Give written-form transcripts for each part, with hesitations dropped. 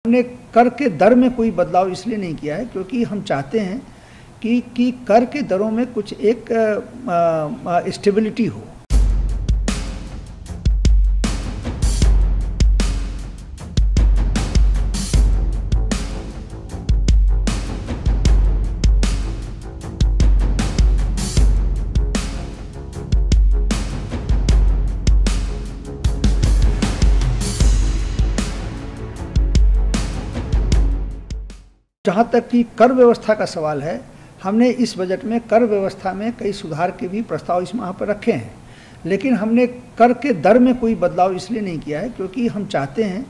हमने कर के दर में कोई बदलाव इसलिए नहीं किया है क्योंकि हम चाहते हैं कि कर के दरों में कुछ एक स्टेबिलिटी हो। जहाँ तक कि कर व्यवस्था का सवाल है, हमने इस बजट में कर व्यवस्था में कई सुधार के भी प्रस्ताव इस वहाँ पर रखे हैं, लेकिन हमने कर के दर में कोई बदलाव इसलिए नहीं किया है क्योंकि हम चाहते हैं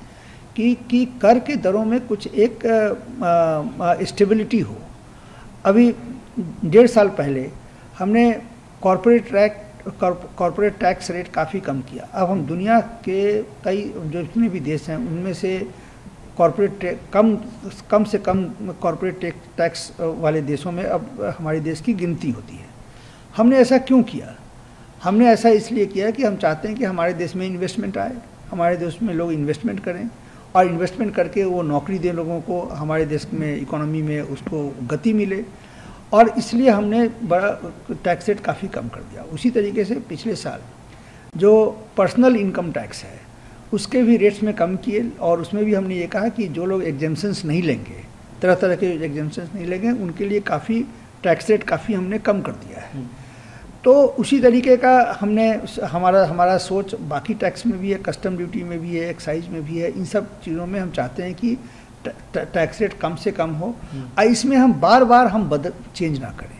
कि कर के दरों में कुछ एक स्टेबिलिटी हो। अभी 1.5 साल पहले हमने कॉरपोरेट टैक्स रेट काफ़ी कम किया। अब हम दुनिया के कई जो जितने भी देश हैं उनमें से कम से कम कॉरपोरेट टैक्स वाले देशों में अब हमारे देश की गिनती होती है। हमने ऐसा क्यों किया? हमने ऐसा इसलिए किया कि हम चाहते हैं कि हमारे देश में इन्वेस्टमेंट आए, हमारे देश में लोग इन्वेस्टमेंट करें और इन्वेस्टमेंट करके वो नौकरी दें लोगों को, हमारे देश में इकोनॉमी में उसको गति मिले, और इसलिए हमने बड़ा टैक्स रेट काफ़ी कम कर दिया। उसी तरीके से पिछले साल जो पर्सनल इनकम टैक्स है उसके भी रेट्स में कम किए, और उसमें भी हमने ये कहा कि जो लोग एग्जेम्पशंस नहीं लेंगे, तरह तरह के एग्जेम्पशंस नहीं लेंगे, उनके लिए काफ़ी टैक्स रेट काफ़ी हमने कम कर दिया है। तो उसी तरीके का हमने हमारा सोच बाकी टैक्स में भी है, कस्टम ड्यूटी में भी है, एक्साइज में भी है। इन सब चीज़ों में हम चाहते हैं कि टैक्स रेट कम से कम हो। इसमें हम बार बार हम चेंज ना करें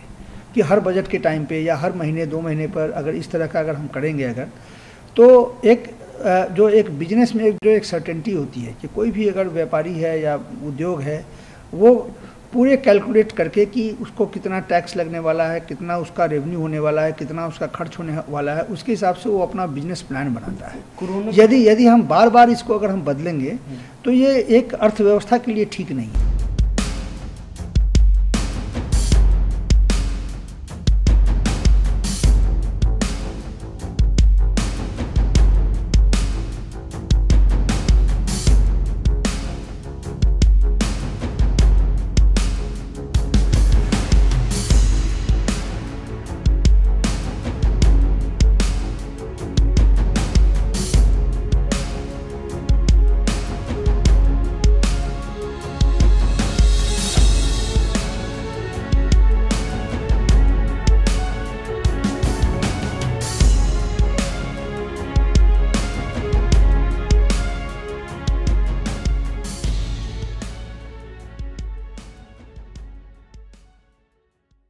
कि हर बजट के टाइम पे या हर महीने 2 महीने पर अगर इस तरह का अगर हम करेंगे अगर, तो एक बिजनेस में जो एक सर्टेनिटी होती है कि कोई भी अगर व्यापारी है या उद्योग है, वो पूरे कैलकुलेट करके कि उसको कितना टैक्स लगने वाला है, कितना उसका रेवेन्यू होने वाला है, कितना उसका खर्च होने वाला है, उसके हिसाब से वो अपना बिजनेस प्लान बनाता है। यदि हम बार बार इसको अगर हम बदलेंगे तो ये एक अर्थव्यवस्था के लिए ठीक नहीं है।